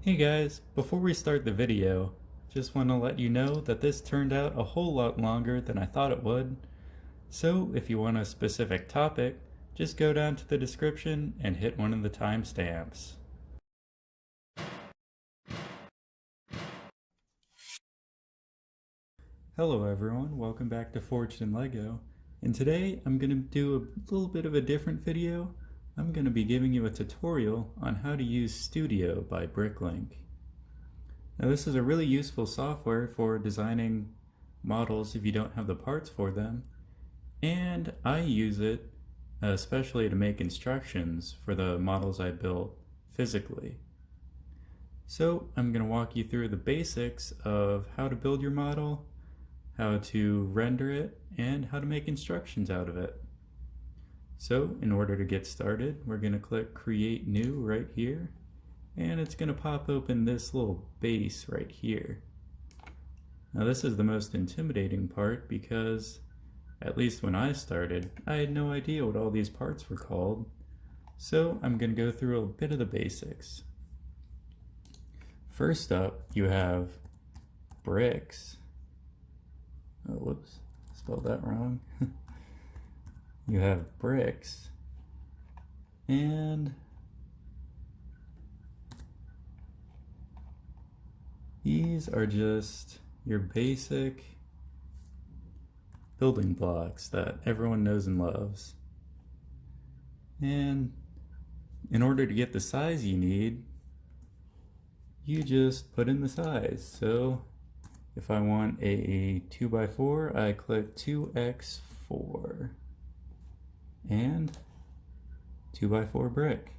Hey guys, before we start the video, just want to let you know that this turned out a whole lot longer than I thought it would. So if you want a specific topic, just go down to the description and hit one of the timestamps. Hello everyone, welcome back to Forged in Lego. And today I'm going to do a little bit of a different video. I'm going to be giving you a tutorial on how to use Studio by Bricklink. Now this is a really useful software for designing models if you don't have the parts for them, and I use it especially to make instructions for the models I built physically. So I'm going to walk you through the basics of how to build your model, how to render it, and how to make instructions out of it. So in order to get started, we're going to click Create New right here, and it's going to pop open this little base right here. Now this is the most intimidating part because, at least when I started, I had no idea what all these parts were called. So I'm going to go through a bit of the basics. First up, you have bricks. Oh, whoops, spelled that wrong. You have bricks, and these are just your basic building blocks that everyone knows and loves. And in order to get the size you need, you just put in the size. So if I want a 2x4, I click 2x4 and 2x4 brick.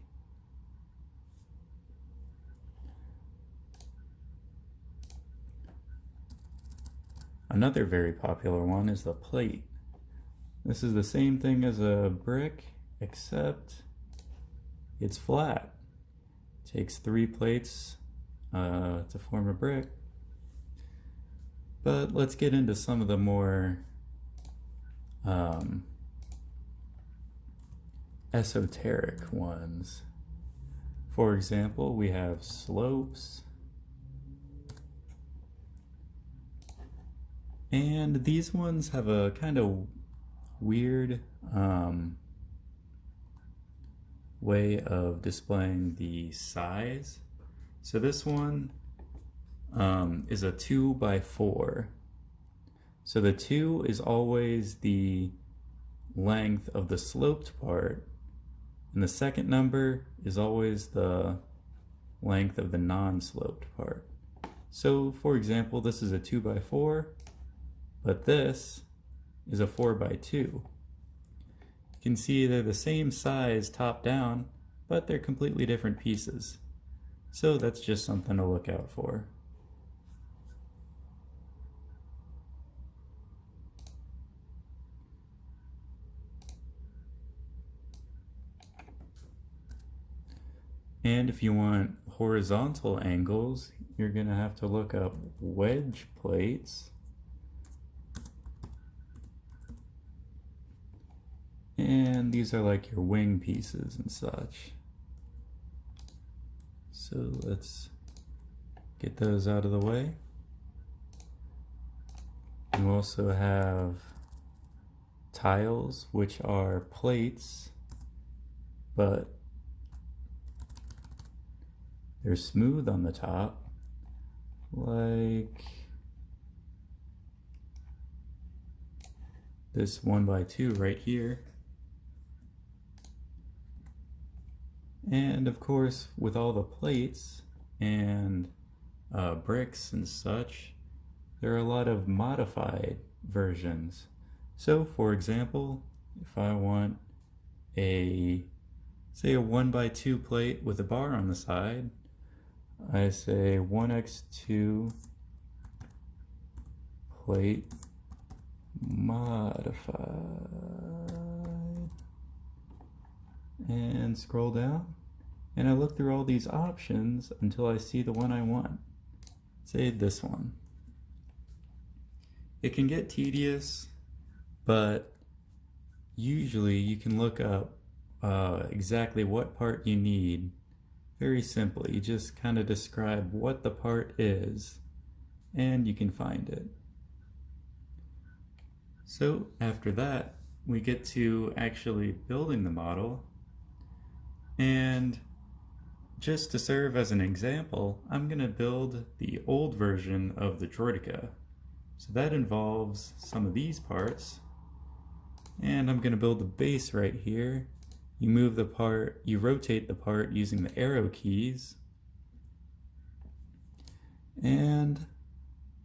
Another very popular one is the plate. This is the same thing as a brick, except it's flat. It takes 3 plates to form a brick. But let's get into some of the more esoteric ones. For example, we have slopes. And these ones have a kind of weird way of displaying the size. So this one is a 2x4. So the 2 is always the length of the sloped part, and the second number is always the length of the non-sloped part. So for example, this is a 2x4, but this is a 4x2. You can see they're the same size top down, but they're completely different pieces. So that's just something to look out for. And if you want horizontal angles, you're going to have to look up wedge plates. And these are like your wing pieces and such. So let's get those out of the way. You also have tiles, which are plates, but they're smooth on the top, like this 1x2 right here. And of course, with all the plates and bricks and such, there are a lot of modified versions. So for example, if I want say a 1x2 plate with a bar on the side, I say 1x2 plate modified, and scroll down, and I look through all these options until I see the one I want. Say this one. It can get tedious, but usually you can look up exactly what part you need very simple. You just kind of describe what the part is and you can find it. So after that, we get to actually building the model. And just to serve as an example, I'm going to build the old version of the droideka. So that involves some of these parts. And I'm going to build the base right here. You move the part, you rotate the part using the arrow keys. And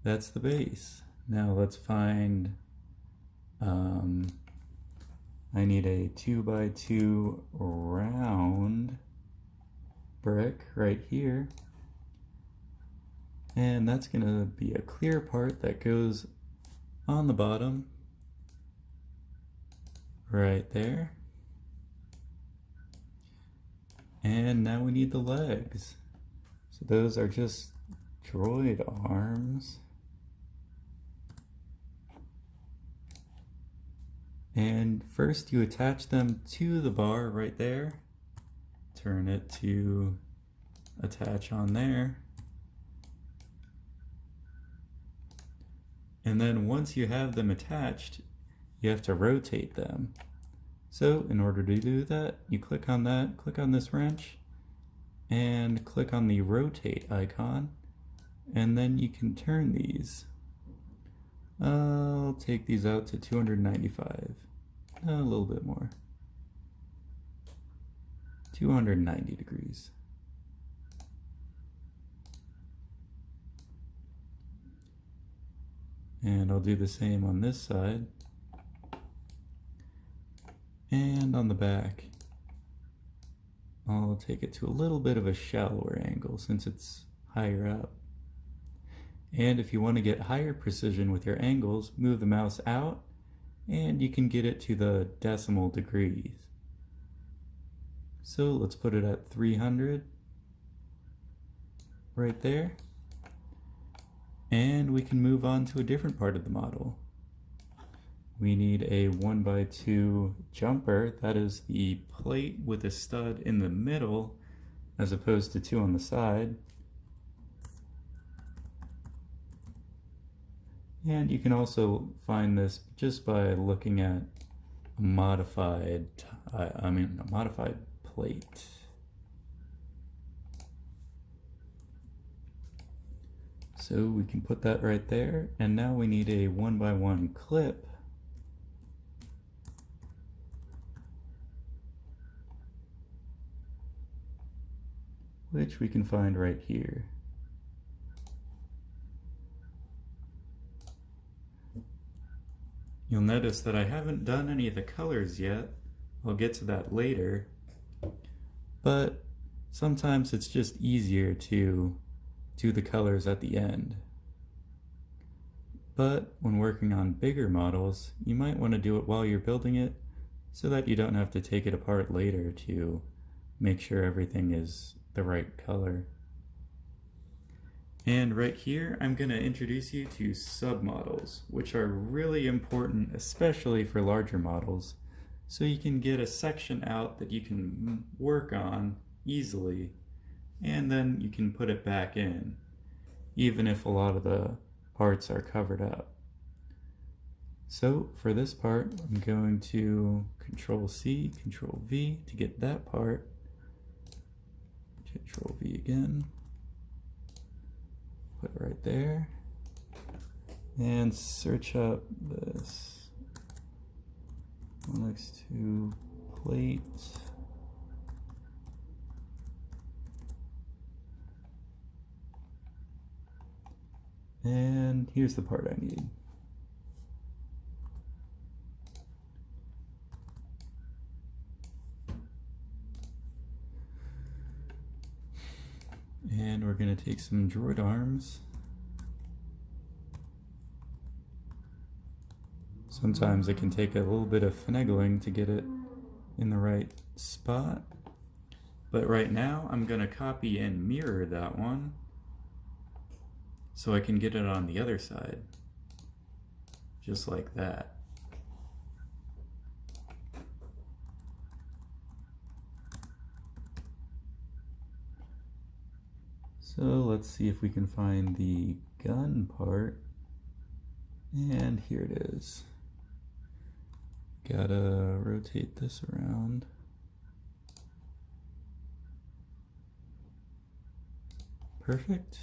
that's the base. Now let's find, I need a 2x2 round brick right here. And that's going to be a clear part that goes on the bottom right there. And now we need the legs. So those are just droid arms. And first you attach them to the bar right there. Turn it to attach on there. And then once you have them attached, you have to rotate them. So in order to do that, you click on that, click on this wrench, and click on the rotate icon, and then you can turn these. I'll take these out to 295. A little bit more. 290 degrees. And I'll do the same on this side. And on the back, I'll take it to a little bit of a shallower angle since it's higher up. And if you want to get higher precision with your angles, move the mouse out and you can get it to the decimal degrees. So let's put it at 300 right there. And we can move on to a different part of the model. We need a 1x2 jumper. That is the plate with a stud in the middle as opposed to two on the side. And you can also find this just by looking at a modified plate. So we can put that right there, and now we need a 1x1 clip. Which we can find right here. You'll notice that I haven't done any of the colors yet. I'll get to that later. But sometimes it's just easier to do the colors at the end. But when working on bigger models, you might want to do it while you're building it so that you don't have to take it apart later to make sure everything is the right color. And right here, I'm going to introduce you to submodels, which are really important, especially for larger models, so you can get a section out that you can work on easily, and then you can put it back in, even if a lot of the parts are covered up. So for this part, I'm going to Control-C, Control-V to get that part, Control-V again. Put it right there, and search up this next to plate. And here's the part I need. And we're going to take some droid arms. Sometimes it can take a little bit of finagling to get it in the right spot. But right now I'm going to copy and mirror that one so I can get it on the other side. Just like that. So let's see if we can find the gun part. And here it is. Gotta rotate this around. Perfect.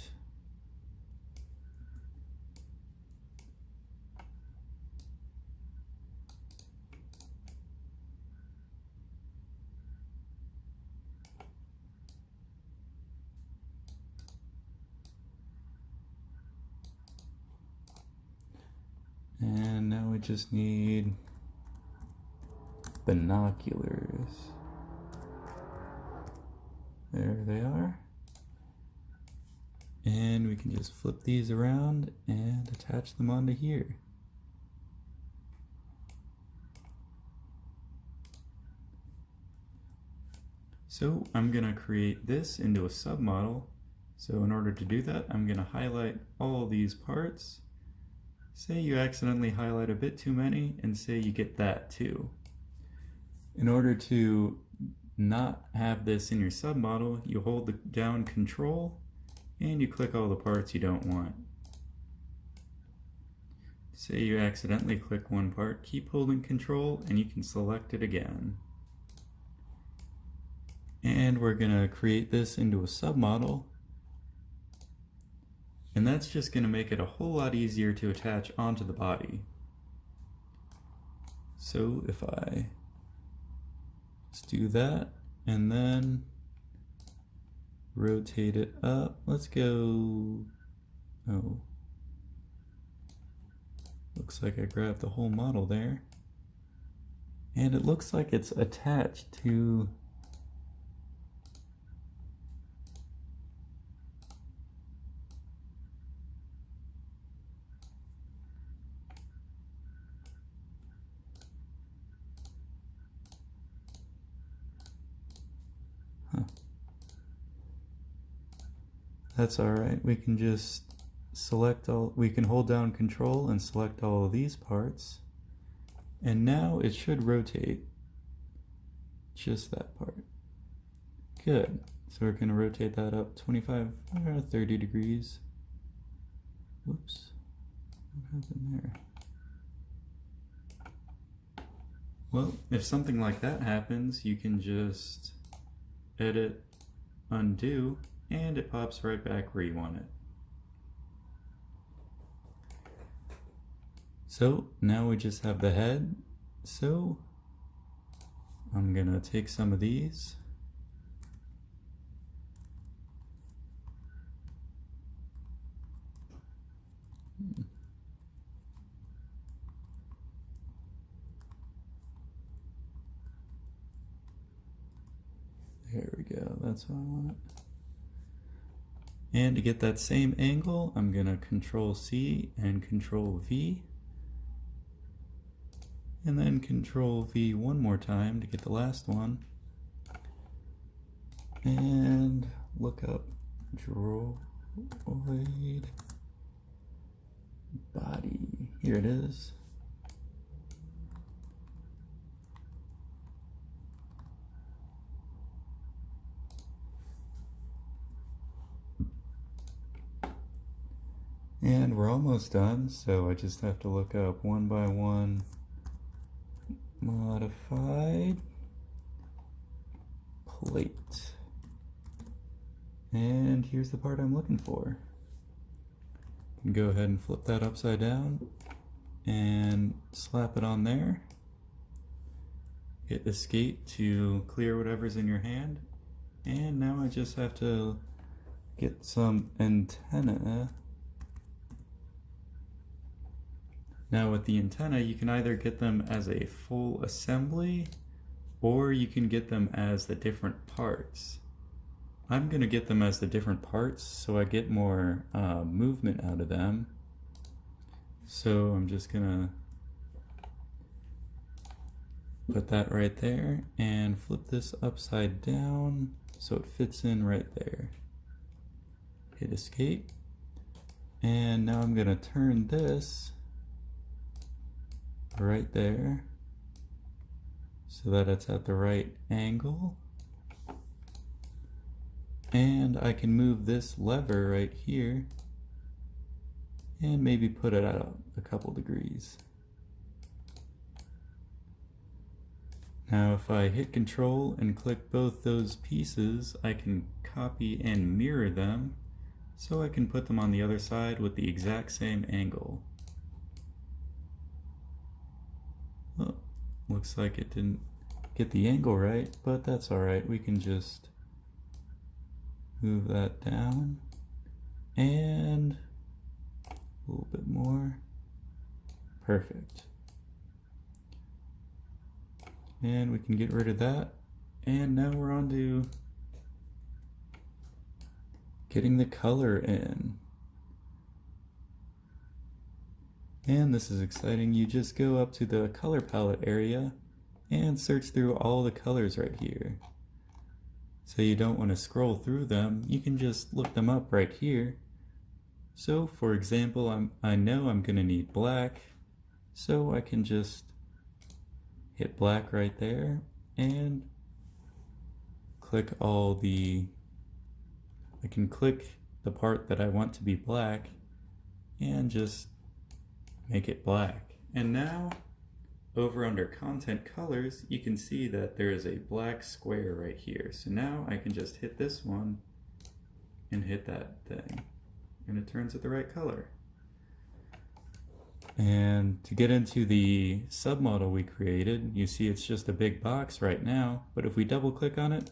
And now we just need binoculars. There they are. And we can just flip these around and attach them onto here. So I'm gonna create this into a submodel. So in order to do that, I'm gonna highlight all these parts. Say you accidentally highlight a bit too many, and say you get that too. In order to not have this in your submodel, you hold down Control and you click all the parts you don't want. Say you accidentally click one part, keep holding Control and you can select it again. And we're gonna create this into a submodel. And that's just going to make it a whole lot easier to attach onto the body. So if I just do that and then rotate it up, let's go, oh, looks like I grabbed the whole model there. And it looks like it's attached to That's alright, we can just select all, we can hold down Control and select all of these parts. And now it should rotate just that part. Good. So we're going to rotate that up 25 or 30 degrees. Whoops. What happened there? Well, if something like that happens, you can just edit, undo, and it pops right back where you want it. So now we just have the head. So I'm gonna take some of these. There we go, that's what I want. And to get that same angle, I'm gonna Control C and Control V. And then Control V one more time to get the last one. And look up droid body. Here it is. And we're almost done, so I just have to look up 1x1 modified plate. And here's the part I'm looking for. Go ahead and flip that upside down and slap it on there. Hit escape to clear whatever's in your hand. And now I just have to get some antenna. Now with the antenna, you can either get them as a full assembly or you can get them as the different parts. I'm going to get them as the different parts so I get more movement out of them. So I'm just going to put that right there and flip this upside down so it fits in right there. Hit escape. And now I'm going to turn this right there so that it's at the right angle. And I can move this lever right here and maybe put it at a couple degrees. Now if I hit Control and click both those pieces, I can copy and mirror them so I can put them on the other side with the exact same angle. Oh, looks like it didn't get the angle right, but that's alright. We can just move that down and a little bit more. Perfect. And we can get rid of that. And now we're on to getting the color in. And this is exciting. You just go up to the color palette area and search through all the colors right here. So you don't want to scroll through them, you can just look them up right here. So for example, I know I'm going to need black, so I can just hit black right there and click I can click the part that I want to be black and just make it black. And now over under content colors, you can see that there is a black square right here. So now I can just hit this one and hit that thing and it turns it the right color. And to get into the submodel we created, you see it's just a big box right now, but if we double click on it,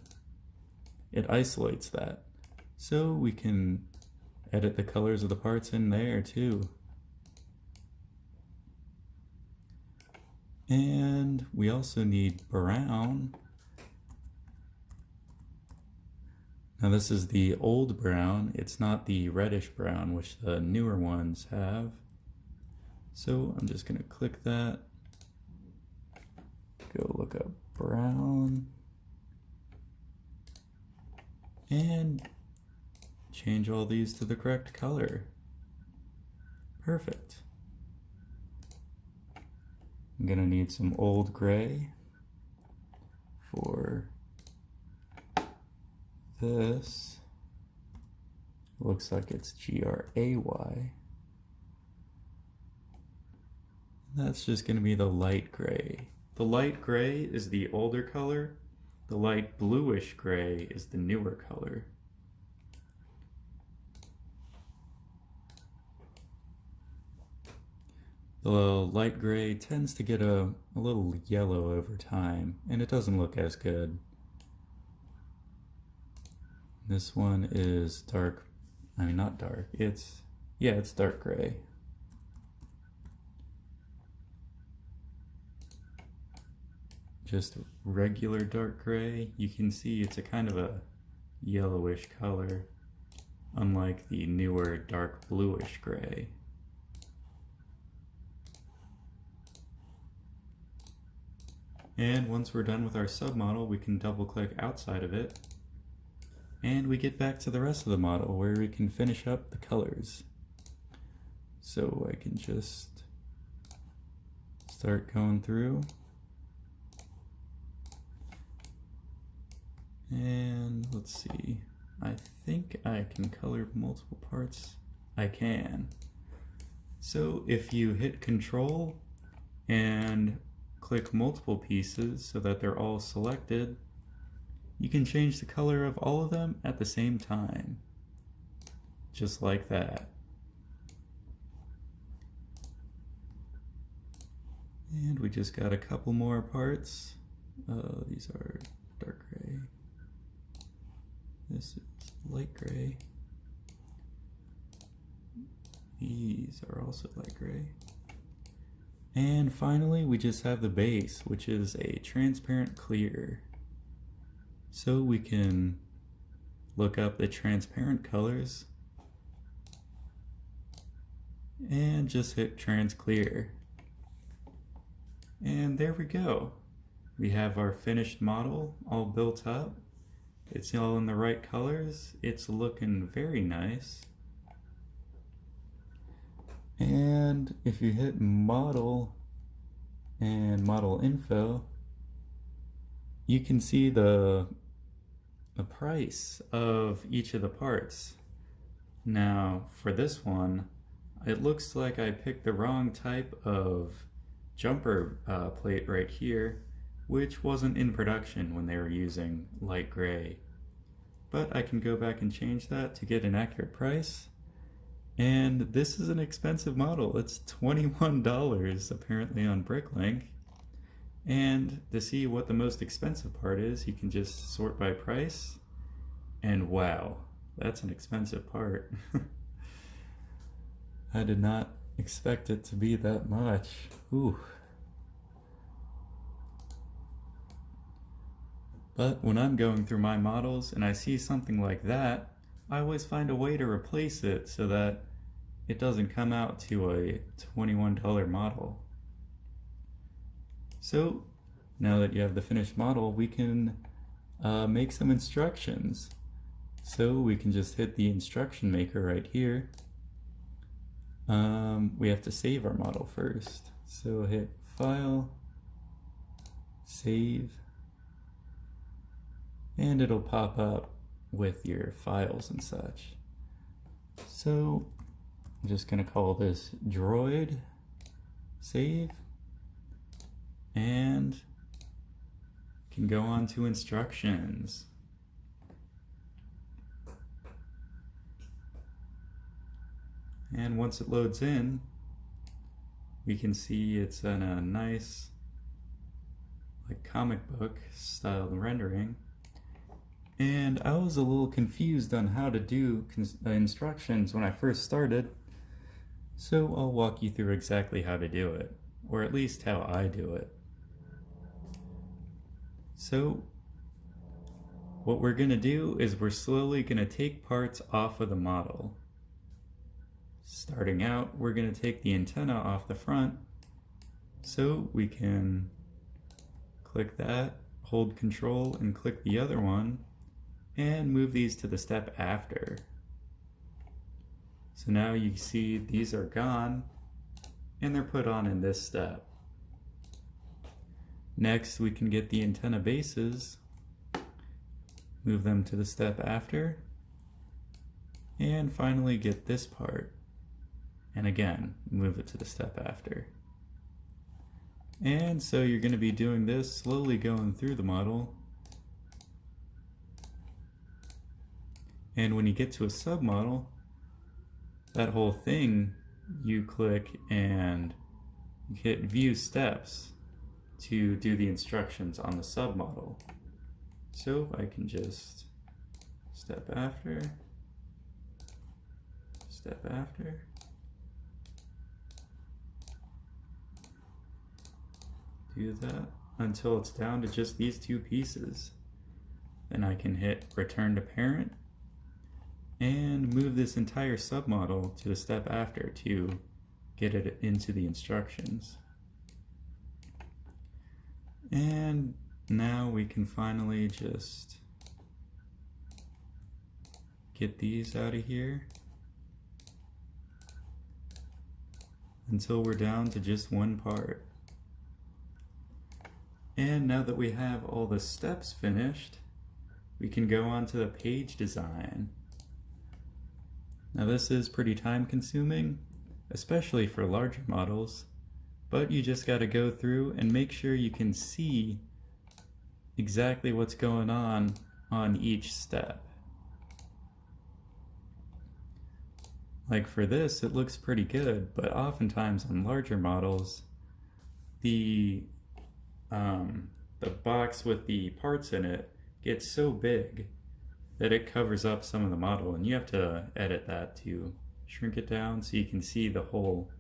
it isolates that. So we can edit the colors of the parts in there too. And we also need brown. Now this is the old brown, it's not the reddish brown which the newer ones have. So I'm just going to click that, go look up brown, and change all these to the correct color. Perfect. I'm going to need some old gray for this. Looks like it's GRAY. That's just going to be the light gray. The light gray is the older color. The light bluish gray is the newer color. The light gray tends to get a little yellow over time, and it doesn't look as good. This one is dark, I mean not dark, it's dark gray. Just regular dark gray, you can see it's a kind of a yellowish color, unlike the newer dark bluish gray. And once we're done with our submodel, we can double click outside of it, and we get back to the rest of the model where we can finish up the colors. So I can just start going through. And let's see, I think I can color multiple parts. I can. So if you hit Control and click multiple pieces so that they're all selected, you can change the color of all of them at the same time. Just like that. And we just got a couple more parts. These are dark gray. This is light gray. These are also light gray. And finally, we just have the base, which is a transparent clear. So we can look up the transparent colors and just hit trans clear. And there we go. We have our finished model all built up. It's all in the right colors. It's looking very nice. And if you hit model and model info, you can see the the price of each of the parts. Now for this one, it looks like I picked the wrong type of jumper plate right here, which wasn't in production when they were using light gray. But I can go back and change that to get an accurate price. And this is an expensive model. It's $21 apparently on Bricklink. And to see what the most expensive part is, you can just sort by price. And wow, that's an expensive part. I did not expect it to be that much. Ooh. But when I'm going through my models and I see something like that, I always find a way to replace it so that it doesn't come out to a $21 model. So now that you have the finished model, we can make some instructions. So we can just hit the instruction maker right here. We have to save our model first. So hit File, Save, and it'll pop up with your files and such. So I'm just gonna call this droid, save, and can go on to instructions. And once it loads in, we can see it's in a nice like comic book style rendering. And I was a little confused on how to do instructions when I first started, so I'll walk you through exactly how to do it, or at least how I do it. So what we're going to do is we're slowly going to take parts off of the model. Starting out, we're going to take the antenna off the front, so we can click that, hold Control, and click the other one, and move these to the step after. So now you see these are gone and they're put on in this step. Next we can get the antenna bases, move them to the step after, and finally get this part, and again move it to the step after. And so you're going to be doing this, slowly going through the model. And when you get to a submodel, that whole thing, you click and hit View Steps to do the instructions on the submodel. So I can just step after, do that until it's down to just these two pieces. Then I can hit Return to Parent and move this entire submodel to the step after to get it into the instructions. And now we can finally just get these out of here until we're down to just one part. And now that we have all the steps finished, we can go on to the page design. Now this is pretty time consuming, especially for larger models, but you just got to go through and make sure you can see exactly what's going on each step. Like for this, it looks pretty good, but oftentimes on larger models, the box with the parts in it gets so big that it covers up some of the model, and you have to edit that to shrink it down so you can see the whole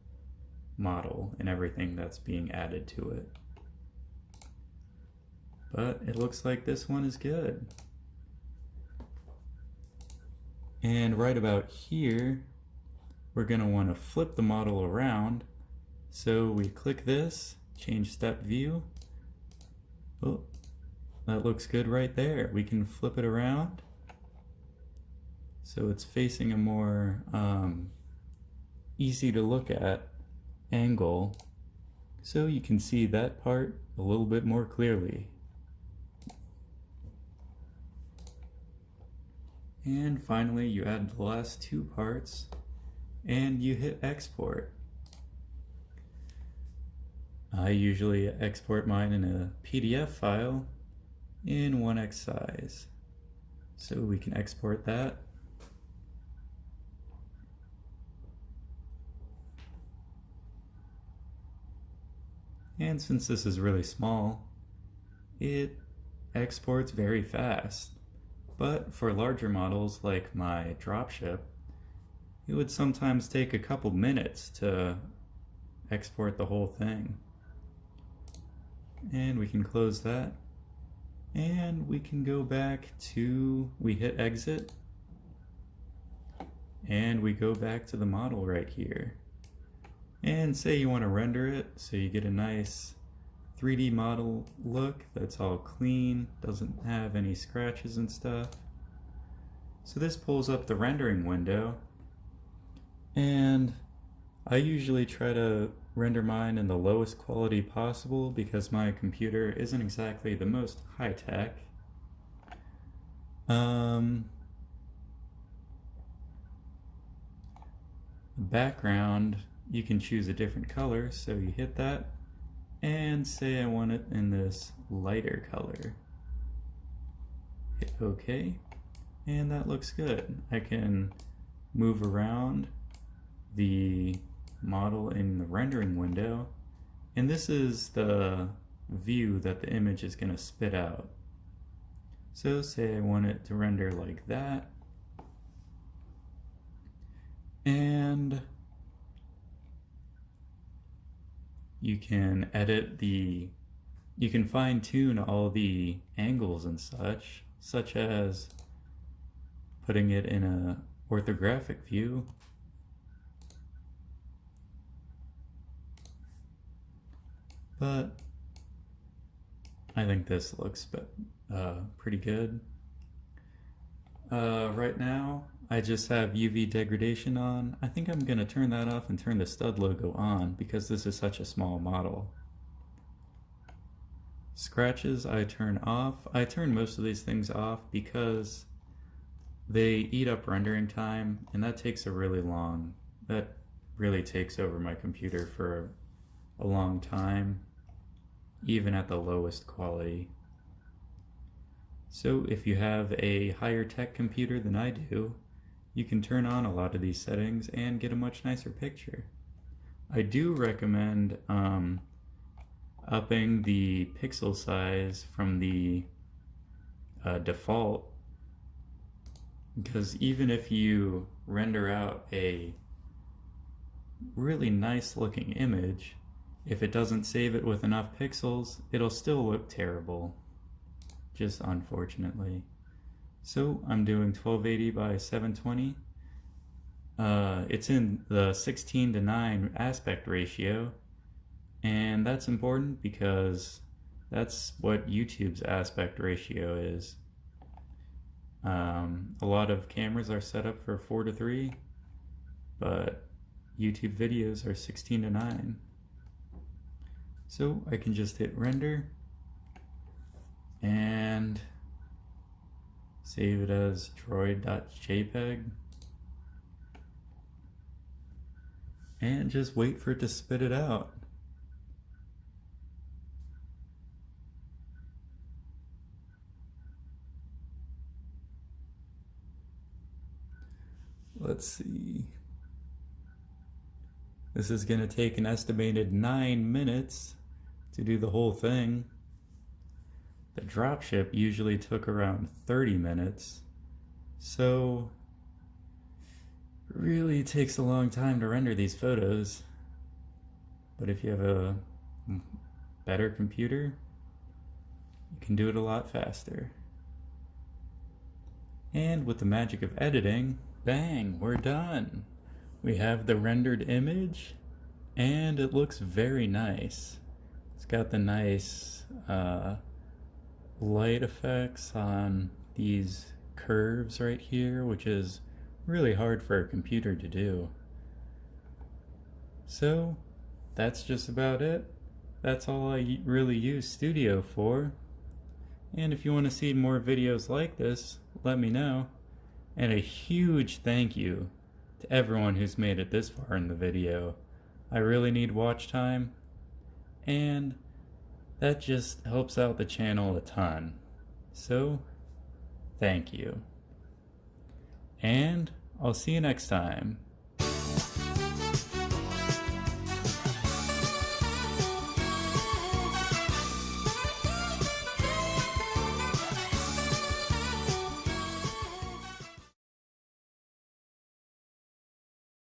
model and everything that's being added to it. But it looks like this one is good. And right about here, we're going to want to flip the model around. So we click this, change step view. Oh, that looks good right there. We can flip it around so it's facing a more easy to look at angle, so you can see that part a little bit more clearly. And finally, you add the last two parts and you hit export. I usually export mine in a PDF file in 1x size. So we can export that. And since this is really small, it exports very fast. But for larger models like my dropship, it would sometimes take a couple minutes to export the whole thing. And we can close that. And we can go back to, we hit exit. And we go back to the model right here. And say you want to render it so you get a nice 3D model look that's all clean, doesn't have any scratches and stuff. So this pulls up the rendering window, and I usually try to render mine in the lowest quality possible because my computer isn't exactly the most high-tech. Background, you can choose a different color, so you hit that and say I want it in this lighter color. Hit OK, and that looks good. I can move around the model in the rendering window, and this is the view that the image is going to spit out. So say I want it to render like that, and you can edit you can fine tune all the angles and such as putting it in a orthographic view. But I think this looks pretty good. Right now, I just have UV degradation on. I think I'm going to turn that off and turn the stud logo on because this is such a small model. Scratches I turn off. I turn most of these things off because they eat up rendering time, and that takes that really takes over my computer for a long time, even at the lowest quality. So if you have a higher tech computer than I do, you can turn on a lot of these settings and get a much nicer picture. I do recommend upping the pixel size from the default, because even if you render out a really nice looking image, if it doesn't save it with enough pixels, it'll still look terrible, just unfortunately. So I'm doing 1280 by 720. It's in the 16:9 aspect ratio, and that's important because that's what YouTube's aspect ratio is. A lot of cameras are set up for 4:3, but YouTube videos are 16:9. So I can just hit render and save it as droid.jpg and just wait for it to spit it out. Let's see. This is going to take an estimated 9 minutes to do the whole thing. The dropship usually took around 30 minutes, so it really takes a long time to render these photos. But if you have a better computer, you can do it a lot faster. And with the magic of editing, bang, we're done. We have the rendered image, and it looks very nice. It's got the nice light effects on these curves right here, which is really hard for a computer to do. So that's just about it. That's all I really use Studio for. And if you want to see more videos like this, let me know. And a huge thank you to everyone who's made it this far in the video. I really need watch time, and that just helps out the channel a ton. So, thank you. And I'll see you next time.